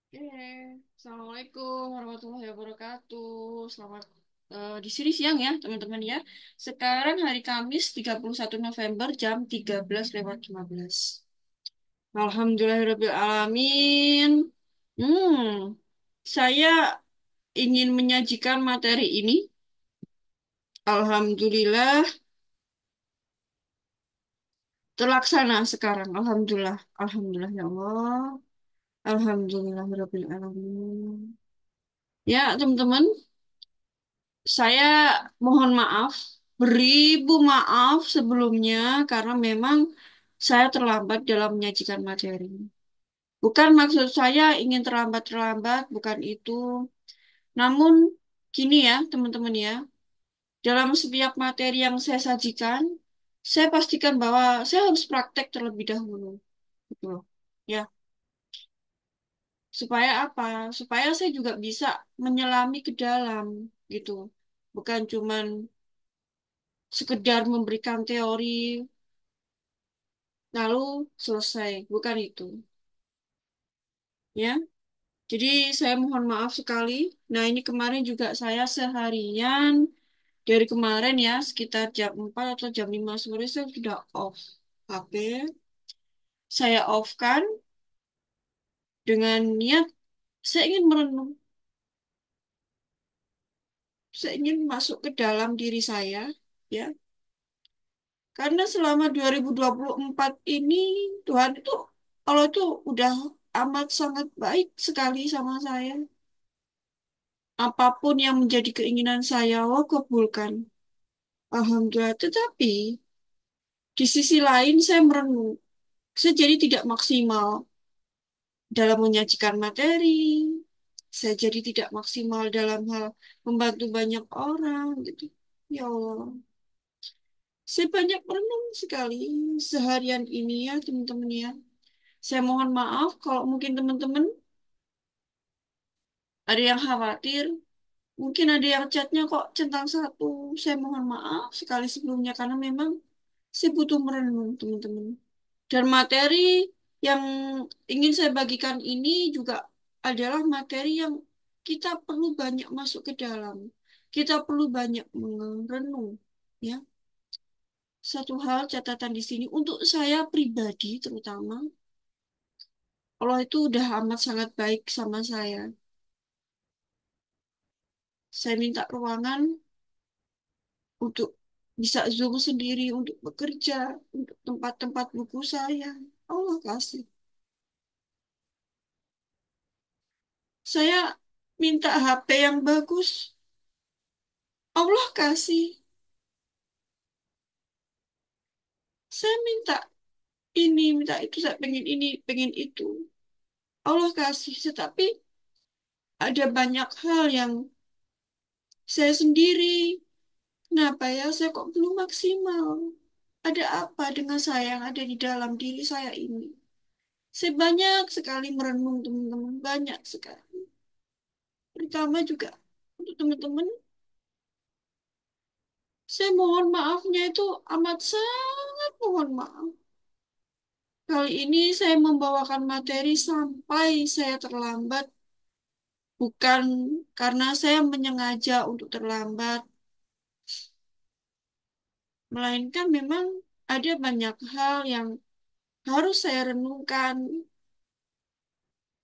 Oke, Assalamualaikum warahmatullahi wabarakatuh. Selamat di sini siang ya, teman-teman ya. Sekarang hari Kamis 31 November jam 13:15. Alhamdulillahirabbil alamin. Saya ingin menyajikan materi ini. Alhamdulillah terlaksana sekarang. Alhamdulillah. Alhamdulillah ya Allah. Alhamdulillahirabbil alamin. Ya, teman-teman, saya mohon maaf, beribu maaf sebelumnya karena memang saya terlambat dalam menyajikan materi. Bukan maksud saya ingin terlambat-terlambat, bukan itu. Namun gini ya, teman-teman ya, dalam setiap materi yang saya sajikan, saya pastikan bahwa saya harus praktek terlebih dahulu. Gitu loh. Ya, supaya apa? Supaya saya juga bisa menyelami ke dalam gitu. Bukan cuman sekedar memberikan teori lalu selesai, bukan itu, ya. Jadi saya mohon maaf sekali. Nah, ini kemarin juga saya seharian dari kemarin ya sekitar jam 4 atau jam 5 sore saya sudah off HP. Saya off kan dengan niat saya ingin merenung, saya ingin masuk ke dalam diri saya, ya. Karena selama 2024 ini Tuhan itu Allah itu udah amat sangat baik sekali sama saya. Apapun yang menjadi keinginan saya, Allah kabulkan. Alhamdulillah. Tetapi di sisi lain saya merenung. Saya jadi tidak maksimal dalam menyajikan materi. Saya jadi tidak maksimal dalam hal membantu banyak orang gitu. Ya Allah. Saya banyak merenung sekali seharian ini ya teman-teman ya. Saya mohon maaf kalau mungkin teman-teman ada yang khawatir. Mungkin ada yang chatnya kok centang satu. Saya mohon maaf sekali sebelumnya karena memang saya butuh merenung, teman-teman. Dan materi yang ingin saya bagikan ini juga adalah materi yang kita perlu banyak masuk ke dalam. Kita perlu banyak merenung, ya. Satu hal catatan di sini untuk saya pribadi terutama, Allah itu udah amat sangat baik sama saya. Saya minta ruangan untuk bisa Zoom sendiri untuk bekerja, untuk tempat-tempat buku saya. Allah kasih. Saya minta HP yang bagus. Allah kasih. Saya minta ini, minta itu, saya pengen ini, pengen itu. Allah kasih. Tetapi ada banyak hal yang saya sendiri. Kenapa ya? Saya kok belum maksimal. Ada apa dengan saya yang ada di dalam diri saya ini? Saya banyak sekali merenung, teman-teman. Banyak sekali. Terutama juga untuk teman-teman. Saya mohon maafnya itu amat sangat mohon maaf. Kali ini saya membawakan materi sampai saya terlambat, bukan karena saya menyengaja untuk terlambat, melainkan memang ada banyak hal yang harus saya renungkan,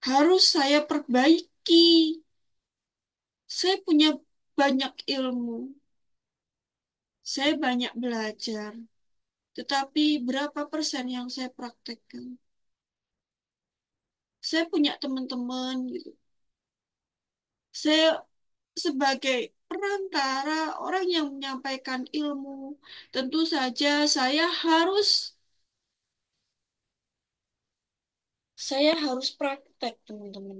harus saya perbaiki. Saya punya banyak ilmu, saya banyak belajar, tetapi berapa persen yang saya praktekkan? Saya punya teman-teman gitu. Saya sebagai perantara orang yang menyampaikan ilmu, tentu saja saya harus praktek, teman-teman.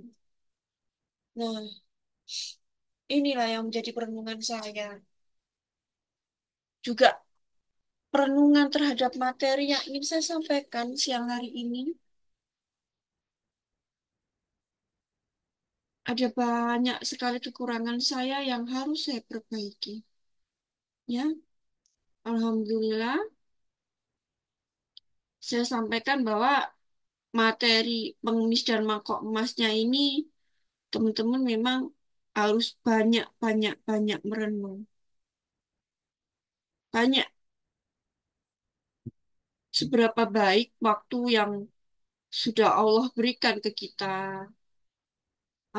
Nah, inilah yang menjadi perenungan saya. Juga perenungan terhadap materi yang ingin saya sampaikan siang hari ini. Ada banyak sekali kekurangan saya yang harus saya perbaiki. Ya, Alhamdulillah, saya sampaikan bahwa materi pengemis dan mangkok emasnya ini Teman-teman memang harus banyak, banyak, banyak merenung. Banyak, seberapa baik waktu yang sudah Allah berikan ke kita.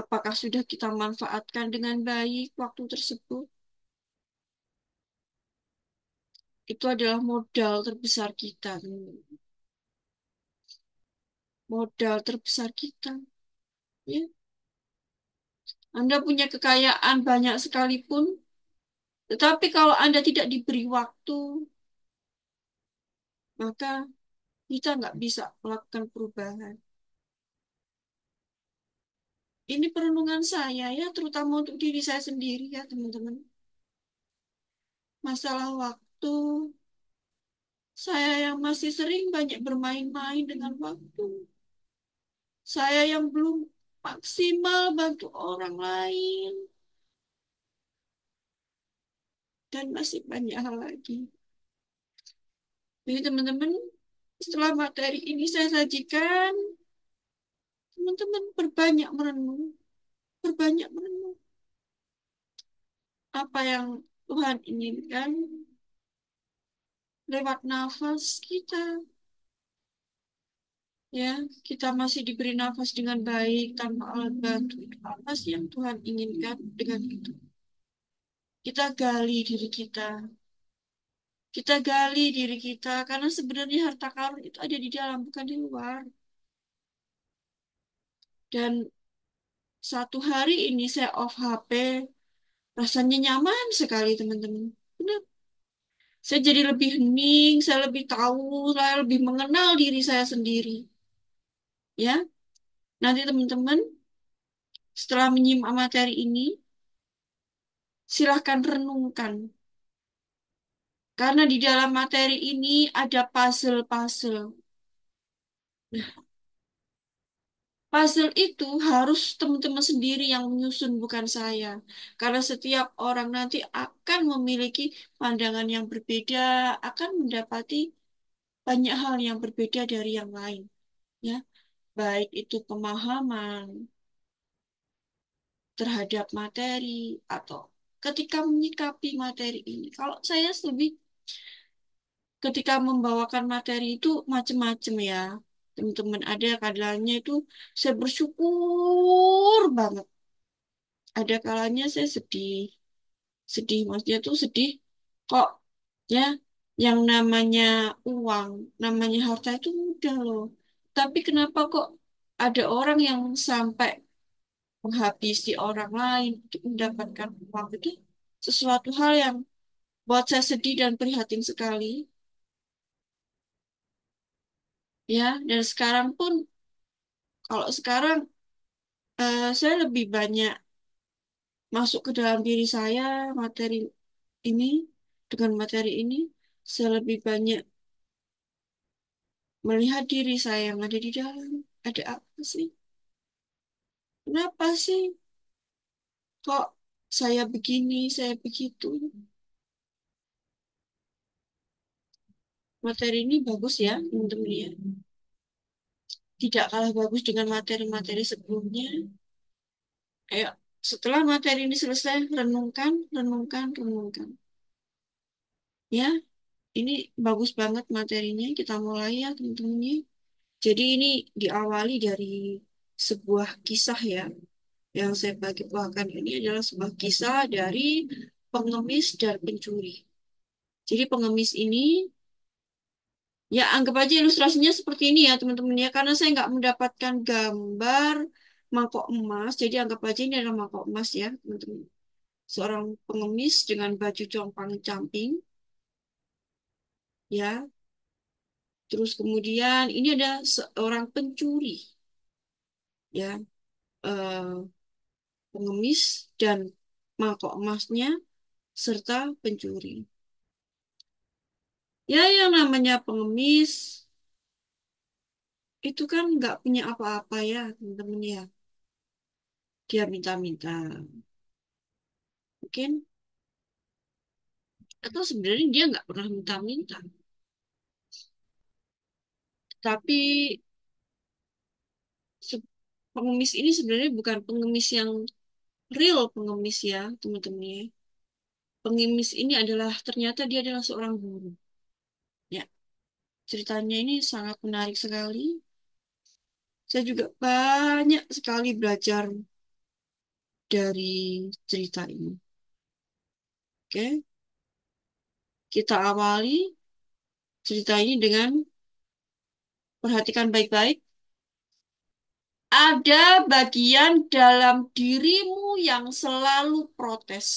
Apakah sudah kita manfaatkan dengan baik waktu tersebut? Itu adalah modal terbesar kita. Modal terbesar kita. Ya. Anda punya kekayaan banyak sekalipun, tetapi kalau Anda tidak diberi waktu, maka kita nggak bisa melakukan perubahan. Ini perenungan saya ya, terutama untuk diri saya sendiri ya, teman-teman. Masalah waktu, saya yang masih sering banyak bermain-main dengan waktu. Saya yang belum maksimal bantu orang lain, dan masih banyak hal lagi. Jadi teman-teman, setelah materi ini saya sajikan, teman-teman berbanyak merenung, berbanyak merenung. Apa yang Tuhan inginkan lewat nafas kita. Ya, kita masih diberi nafas dengan baik tanpa alat bantu. Itu apa sih yang Tuhan inginkan dengan itu? Kita gali diri kita. Kita gali diri kita karena sebenarnya harta karun itu ada di dalam, bukan di luar. Dan satu hari ini saya off HP, rasanya nyaman sekali, teman-teman. Benar. Saya jadi lebih hening, saya lebih tahu, saya lebih mengenal diri saya sendiri. Ya, nanti teman-teman setelah menyimak materi ini, silahkan renungkan. Karena di dalam materi ini ada puzzle-puzzle. Puzzle itu harus teman-teman sendiri yang menyusun, bukan saya. Karena setiap orang nanti akan memiliki pandangan yang berbeda, akan mendapati banyak hal yang berbeda dari yang lain. Ya, baik itu pemahaman terhadap materi atau ketika menyikapi materi ini. Kalau saya lebih ketika membawakan materi itu macam-macam ya. Teman-teman ada kalanya itu saya bersyukur banget. Ada kalanya saya sedih. Sedih maksudnya tuh sedih kok ya yang namanya uang, namanya harta itu mudah loh. Tapi kenapa kok ada orang yang sampai menghabisi orang lain untuk mendapatkan uang itu sesuatu hal yang buat saya sedih dan prihatin sekali. Ya, dan sekarang pun kalau sekarang saya lebih banyak masuk ke dalam diri saya materi ini dengan materi ini saya lebih banyak melihat diri saya yang ada di dalam. Ada apa sih? Kenapa sih kok saya begini, saya begitu? Materi ini bagus ya, teman-teman ya. Tidak kalah bagus dengan materi-materi sebelumnya. Ayo, setelah materi ini selesai, renungkan, renungkan, renungkan. Ya, ini bagus banget materinya. Kita mulai ya, teman-teman ya. Jadi ini diawali dari sebuah kisah ya. Yang saya bagi bawakan ini adalah sebuah kisah dari pengemis dan pencuri. Jadi pengemis ini, ya anggap aja ilustrasinya seperti ini ya teman-teman ya. Karena saya nggak mendapatkan gambar mangkok emas, jadi anggap aja ini adalah mangkok emas ya teman-teman. Seorang pengemis dengan baju compang-camping, ya. Terus kemudian ini ada seorang pencuri, ya. Eh, Pengemis dan mangkok emasnya serta pencuri. Ya, yang namanya pengemis itu kan nggak punya apa-apa ya, teman-teman ya. Dia minta-minta. Mungkin, atau sebenarnya dia nggak pernah minta-minta. Tapi pengemis ini sebenarnya bukan pengemis yang real pengemis ya, teman-teman ya. Pengemis ini adalah ternyata dia adalah seorang guru. Ya, ceritanya ini sangat menarik sekali. Saya juga banyak sekali belajar dari cerita ini. Oke, kita awali cerita ini dengan perhatikan baik-baik. Ada bagian dalam dirimu yang selalu protes.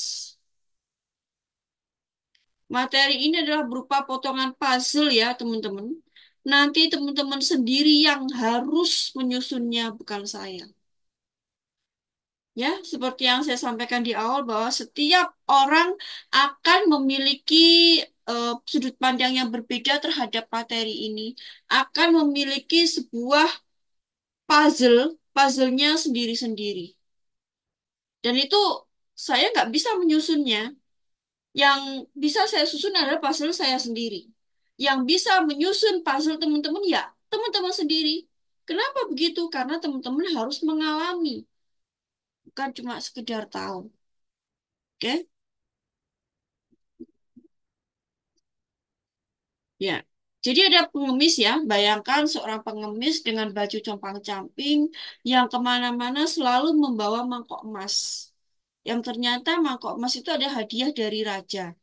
Materi ini adalah berupa potongan puzzle ya, teman-teman. Nanti teman-teman sendiri yang harus menyusunnya, bukan saya. Ya, seperti yang saya sampaikan di awal bahwa setiap orang akan memiliki sudut pandang yang berbeda terhadap materi ini, akan memiliki sebuah puzzle-nya sendiri-sendiri. Dan itu saya nggak bisa menyusunnya. Yang bisa saya susun adalah puzzle saya sendiri. Yang bisa menyusun puzzle teman-teman ya teman-teman sendiri. Kenapa begitu? Karena teman-teman harus mengalami, bukan cuma sekedar tahu. Oke? Ya. Jadi ada pengemis ya, bayangkan seorang pengemis dengan baju compang-camping yang kemana-mana selalu membawa mangkok emas. Yang ternyata mangkok emas itu ada hadiah dari raja.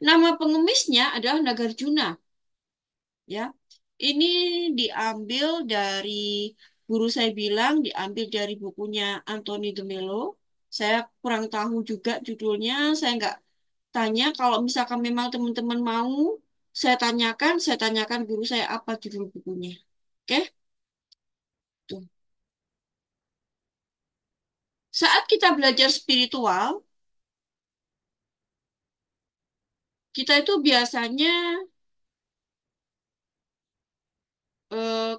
Nama pengemisnya adalah Nagarjuna. Ya, ini diambil dari guru saya bilang, diambil dari bukunya Anthony de Mello. Saya kurang tahu juga judulnya, saya nggak tanya. Kalau misalkan memang teman-teman mau, saya tanyakan guru saya apa judul bukunya. Oke? Tuh. Saat kita belajar spiritual, kita itu biasanya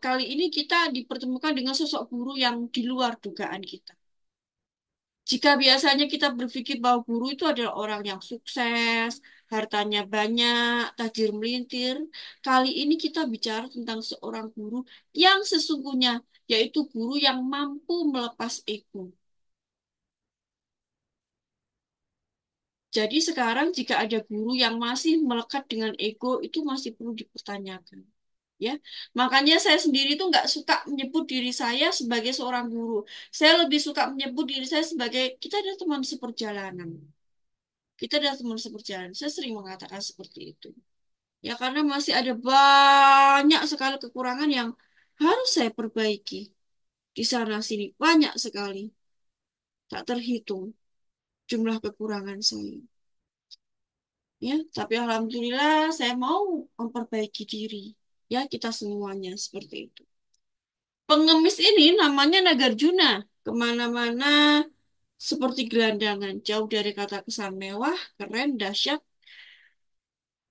kali ini kita dipertemukan dengan sosok guru yang di luar dugaan kita. Jika biasanya kita berpikir bahwa guru itu adalah orang yang sukses, hartanya banyak, tajir melintir, kali ini kita bicara tentang seorang guru yang sesungguhnya, yaitu guru yang mampu melepas ego. Jadi sekarang jika ada guru yang masih melekat dengan ego, itu masih perlu dipertanyakan. Ya, makanya saya sendiri tuh nggak suka menyebut diri saya sebagai seorang guru. Saya lebih suka menyebut diri saya sebagai kita adalah teman seperjalanan. Kita adalah teman seperjalanan. Saya sering mengatakan seperti itu. Ya karena masih ada banyak sekali kekurangan yang harus saya perbaiki. Di sana sini banyak sekali. Tak terhitung jumlah kekurangan saya. Ya, tapi alhamdulillah saya mau memperbaiki diri. Ya, kita semuanya seperti itu. Pengemis ini namanya Nagarjuna. Kemana-mana seperti gelandangan. Jauh dari kata kesan mewah, keren, dahsyat.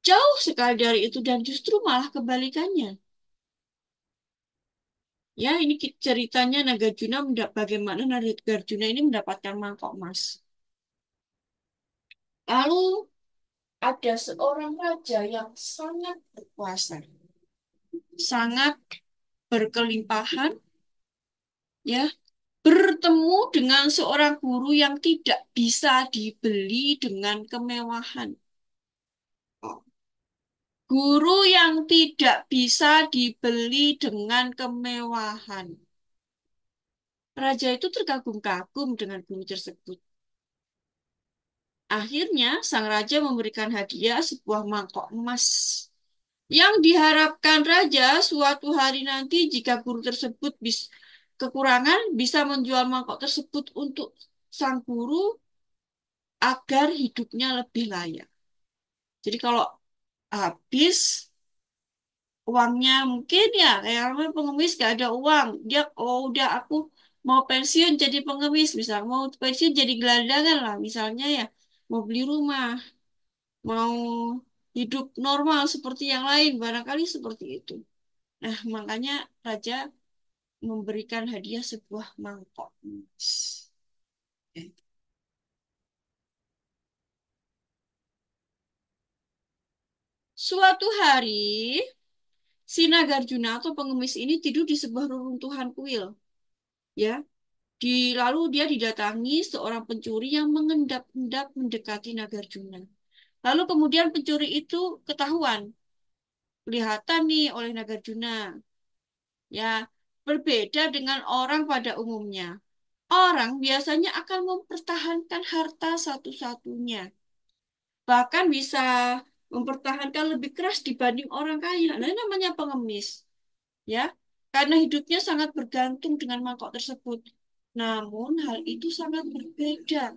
Jauh sekali dari itu dan justru malah kebalikannya. Ya, ini ceritanya Nagarjuna bagaimana Nagarjuna ini mendapatkan mangkok emas. Lalu ada seorang raja yang sangat berkuasa, sangat berkelimpahan, ya, bertemu dengan seorang guru yang tidak bisa dibeli dengan kemewahan. Oh, guru yang tidak bisa dibeli dengan kemewahan. Raja itu terkagum-kagum dengan guru tersebut. Akhirnya, sang raja memberikan hadiah sebuah mangkok emas. Yang diharapkan raja suatu hari nanti jika guru tersebut kekurangan bisa menjual mangkok tersebut untuk sang guru agar hidupnya lebih layak. Jadi kalau habis uangnya mungkin ya kayak namanya pengemis gak ada uang. Dia oh udah aku mau pensiun jadi pengemis misal mau pensiun jadi gelandangan lah misalnya ya mau beli rumah mau hidup normal seperti yang lain, barangkali seperti itu. Nah, makanya raja memberikan hadiah sebuah mangkok emas. Eh, Suatu hari, si Nagarjuna atau pengemis ini tidur di sebuah reruntuhan kuil. Ya, Lalu dia didatangi seorang pencuri yang mengendap-endap mendekati Nagarjuna. Lalu kemudian pencuri itu ketahuan, kelihatan nih oleh Nagarjuna. Ya, berbeda dengan orang pada umumnya. Orang biasanya akan mempertahankan harta satu-satunya. Bahkan bisa mempertahankan lebih keras dibanding orang kaya. Nah, ini namanya pengemis, ya. Karena hidupnya sangat bergantung dengan mangkok tersebut. Namun hal itu sangat berbeda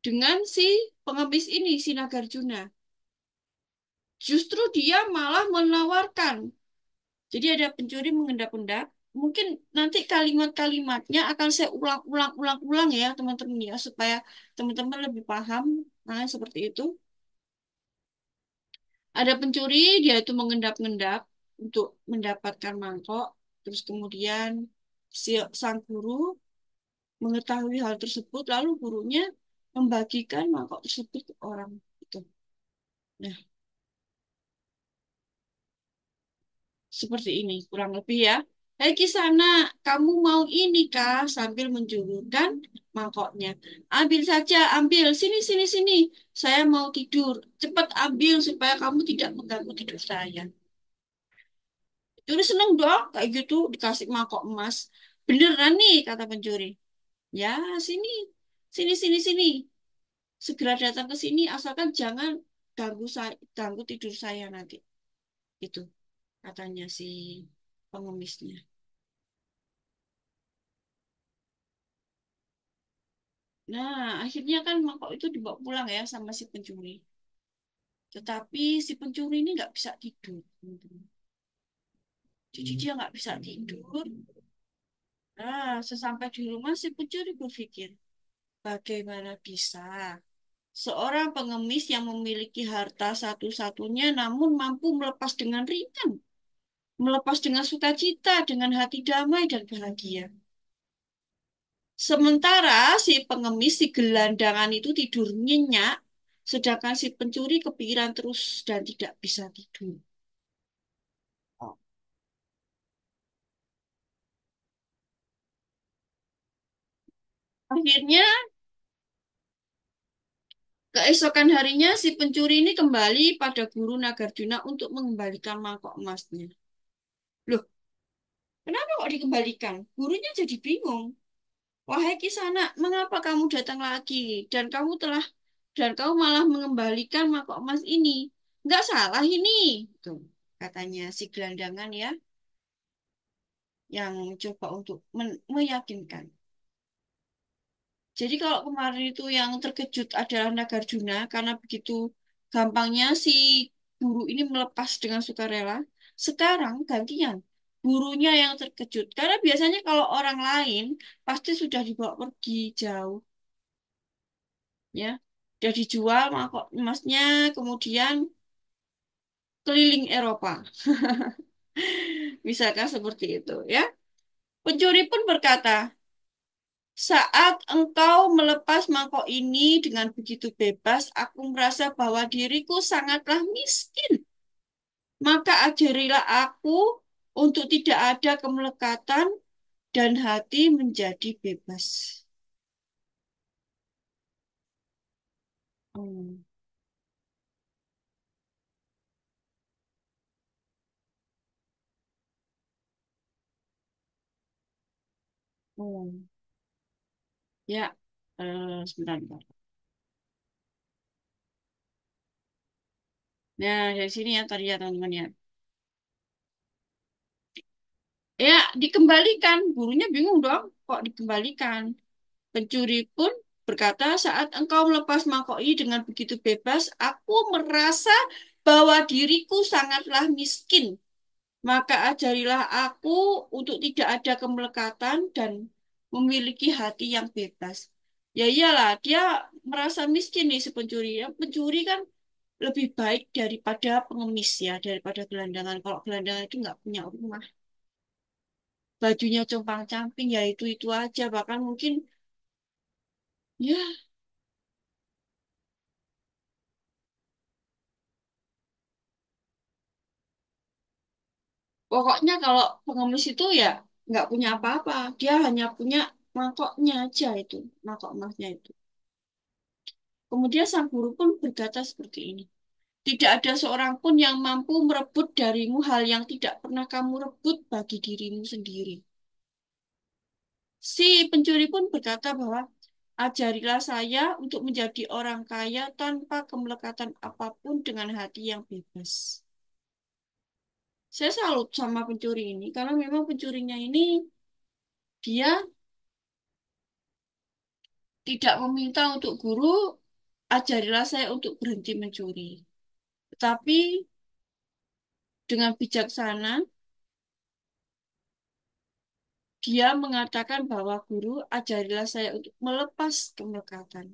dengan si pengemis ini, si Nagarjuna. Justru dia malah menawarkan. Jadi ada pencuri mengendap-endap. Mungkin nanti kalimat-kalimatnya akan saya ulang-ulang ya teman-teman ya supaya teman-teman lebih paham. Nah, seperti itu. Ada pencuri, dia itu mengendap-endap untuk mendapatkan mangkok. Terus kemudian sang guru mengetahui hal tersebut, lalu gurunya membagikan mangkok tersebut ke orang itu. Nah, seperti ini kurang lebih ya. Hai Kisana, kamu mau ini kah? Sambil menjulurkan mangkoknya. Ambil saja, ambil. Sini, sini, sini. Saya mau tidur. Cepat ambil supaya kamu tidak mengganggu tidur saya. Pencuri seneng dong, kayak gitu dikasih mangkok emas. Beneran nih, kata pencuri. Ya, sini, sini, sini, sini. Segera datang ke sini, asalkan jangan ganggu saya, ganggu tidur saya nanti. Itu katanya si pengemisnya. Nah, akhirnya kan mangkok itu dibawa pulang ya sama si pencuri. Tetapi si pencuri ini nggak bisa tidur. Jadi dia nggak bisa tidur. Nah, sesampai di rumah si pencuri berpikir, bagaimana bisa seorang pengemis yang memiliki harta satu-satunya namun mampu melepas dengan ringan, melepas dengan sukacita, dengan hati damai dan bahagia. Sementara si pengemis, si gelandangan itu tidur nyenyak, sedangkan si pencuri kepikiran terus dan tidak bisa tidur. Akhirnya, keesokan harinya si pencuri ini kembali pada guru Nagarjuna untuk mengembalikan mangkok emasnya. Loh, kenapa kok dikembalikan? Gurunya jadi bingung. Wahai Kisana, mengapa kamu datang lagi? Dan kamu malah mengembalikan mangkok emas ini. Nggak salah ini. Tuh, katanya si gelandangan ya, yang coba untuk meyakinkan. Jadi kalau kemarin itu yang terkejut adalah Nagarjuna karena begitu gampangnya si guru ini melepas dengan sukarela. Sekarang gantian, gurunya yang terkejut. Karena biasanya kalau orang lain pasti sudah dibawa pergi jauh, ya. Sudah dijual mangkok emasnya, kemudian keliling Eropa. Bisakah seperti itu, ya? Pencuri pun berkata, saat engkau melepas mangkok ini dengan begitu bebas, aku merasa bahwa diriku sangatlah miskin. Maka ajarilah aku untuk tidak ada kemelekatan dan hati menjadi bebas. Hmm. Hmm. Ya, sebentar, sebentar. Nah, dari sini ya tadi ya teman-teman ya. Ya, dikembalikan. Gurunya bingung dong, kok dikembalikan. Pencuri pun berkata, saat engkau melepas mangkok ini dengan begitu bebas, aku merasa bahwa diriku sangatlah miskin. Maka ajarilah aku untuk tidak ada kemelekatan dan memiliki hati yang bebas. Ya iyalah, dia merasa miskin nih si pencuri. Ya, pencuri kan lebih baik daripada pengemis ya, daripada gelandangan. Kalau gelandangan itu nggak punya rumah. Bajunya compang-camping, ya itu aja. Bahkan mungkin, ya Pokoknya kalau pengemis itu ya nggak punya apa-apa. Dia hanya punya mangkoknya aja itu, mangkok emasnya itu. Kemudian sang guru pun berkata seperti ini. Tidak ada seorang pun yang mampu merebut darimu hal yang tidak pernah kamu rebut bagi dirimu sendiri. Si pencuri pun berkata bahwa ajarilah saya untuk menjadi orang kaya tanpa kemelekatan apapun dengan hati yang bebas. Saya salut sama pencuri ini karena memang pencurinya ini dia tidak meminta untuk guru, ajarilah saya untuk berhenti mencuri. Tetapi dengan bijaksana, dia mengatakan bahwa guru, ajarilah saya untuk melepas kemelekatan.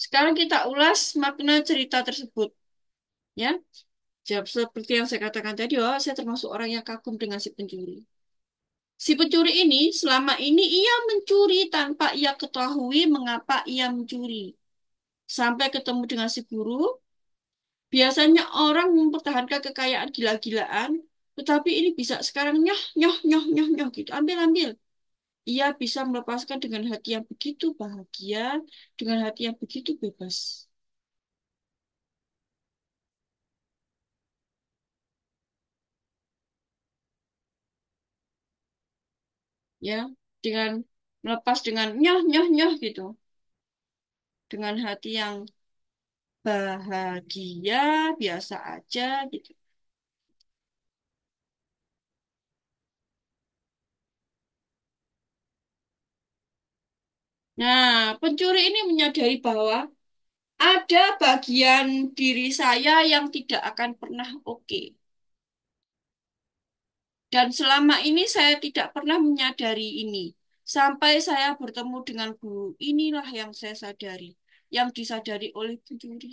Sekarang kita ulas makna cerita tersebut. Ya, jawab seperti yang saya katakan tadi, oh, saya termasuk orang yang kagum dengan si pencuri. Si pencuri ini, selama ini ia mencuri tanpa ia ketahui mengapa ia mencuri. Sampai ketemu dengan si guru, biasanya orang mempertahankan kekayaan gila-gilaan, tetapi ini bisa sekarang nyoh, nyoh, nyoh, nyoh, nyoh gitu. Ambil, ambil. Ia bisa melepaskan dengan hati yang begitu bahagia, dengan hati yang begitu bebas. Ya, dengan melepas dengan nyoh, nyoh, nyoh gitu. Dengan hati yang bahagia, biasa aja gitu. Nah, pencuri ini menyadari bahwa ada bagian diri saya yang tidak akan pernah oke. Dan selama ini saya tidak pernah menyadari ini. Sampai saya bertemu dengan guru, inilah yang saya sadari. Yang disadari oleh pencuri.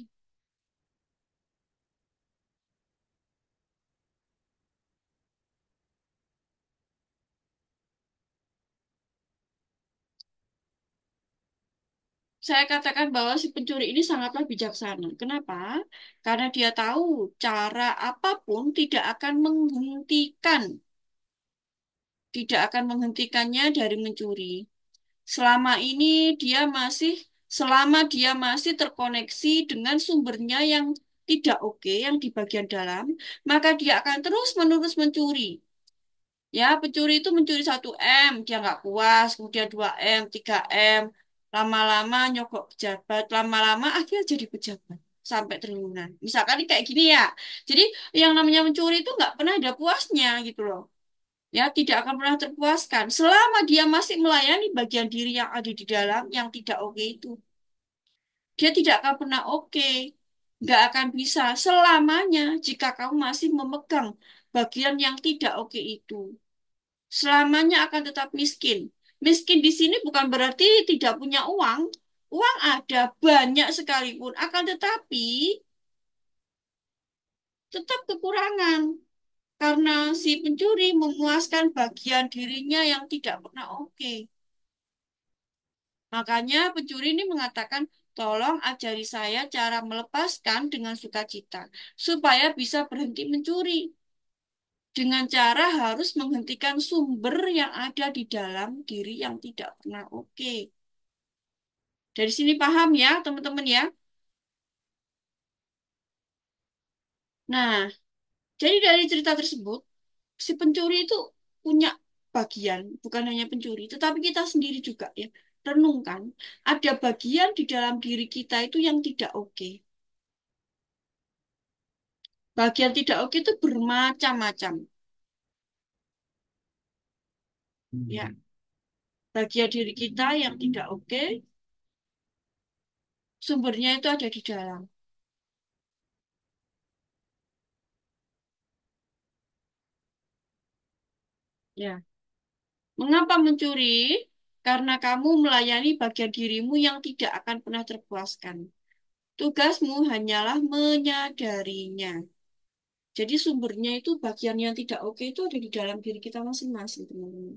Saya katakan bahwa si pencuri ini sangatlah bijaksana. Kenapa? Karena dia tahu cara apapun tidak akan menghentikannya dari mencuri. Selama ini selama dia masih terkoneksi dengan sumbernya yang tidak oke, yang di bagian dalam, maka dia akan terus-menerus mencuri. Ya, pencuri itu mencuri 1 M, dia nggak puas, kemudian 2 M, 3 M, lama-lama nyogok pejabat, lama-lama akhirnya jadi pejabat sampai triliunan. Misalkan ini kayak gini ya. Jadi yang namanya mencuri itu nggak pernah ada puasnya gitu loh. Ya, tidak akan pernah terpuaskan selama dia masih melayani bagian diri yang ada di dalam yang tidak oke itu. Dia tidak akan pernah oke. Nggak akan bisa selamanya jika kamu masih memegang bagian yang tidak oke itu. Selamanya akan tetap miskin. Miskin di sini bukan berarti tidak punya uang. Uang ada banyak sekalipun, akan tetapi tetap kekurangan karena si pencuri memuaskan bagian dirinya yang tidak pernah oke. Makanya pencuri ini mengatakan, tolong ajari saya cara melepaskan dengan sukacita supaya bisa berhenti mencuri. Dengan cara harus menghentikan sumber yang ada di dalam diri yang tidak pernah oke. Dari sini paham ya, teman-teman ya. Nah, jadi dari cerita tersebut, si pencuri itu punya bagian, bukan hanya pencuri, tetapi kita sendiri juga ya. Renungkan, ada bagian di dalam diri kita itu yang tidak oke. Bagian tidak oke itu bermacam-macam. Ya, bagian diri kita yang tidak oke, sumbernya itu ada di dalam. Ya, mengapa mencuri? Karena kamu melayani bagian dirimu yang tidak akan pernah terpuaskan. Tugasmu hanyalah menyadarinya. Jadi sumbernya itu bagian yang tidak oke itu ada di dalam diri kita masing-masing, teman-teman.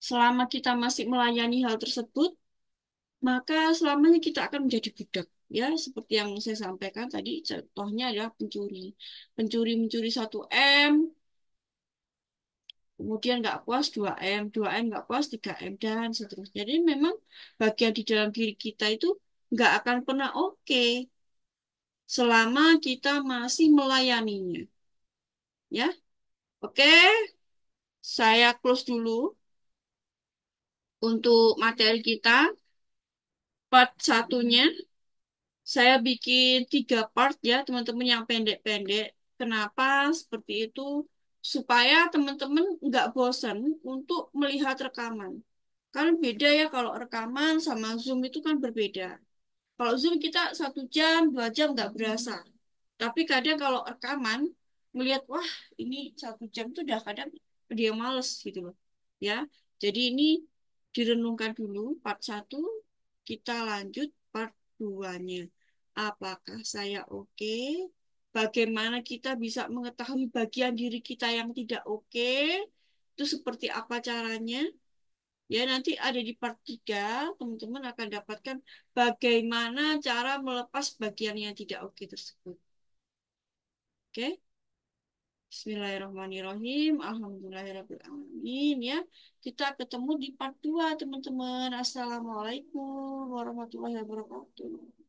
Selama kita masih melayani hal tersebut, maka selamanya kita akan menjadi budak. Ya, seperti yang saya sampaikan tadi, contohnya adalah pencuri. Pencuri mencuri 1 M, kemudian nggak puas 2 M, 2 M nggak puas 3 M, dan seterusnya. Jadi memang bagian di dalam diri kita itu nggak akan pernah oke selama kita masih melayaninya. Ya, oke, saya close dulu untuk materi kita. Part satunya, saya bikin 3 part ya, teman-teman yang pendek-pendek. Kenapa seperti itu? Supaya teman-teman nggak bosan untuk melihat rekaman. Kan beda ya kalau rekaman sama Zoom itu kan berbeda. Kalau Zoom kita 1 jam, 2 jam nggak berasa. Tapi kadang kalau rekaman, melihat, wah ini 1 jam tuh udah kadang dia males gitu loh. Ya, jadi ini direnungkan dulu part 1, kita lanjut part 2-nya. Apakah saya oke? Bagaimana kita bisa mengetahui bagian diri kita yang tidak oke? Itu seperti apa caranya? Ya, nanti ada di part 3, teman-teman akan dapatkan bagaimana cara melepas bagian yang tidak oke tersebut. Oke? Bismillahirrahmanirrahim. Alhamdulillahirrahmanirrahim. Ya, kita ketemu di part 2, teman-teman. Assalamualaikum warahmatullahi wabarakatuh.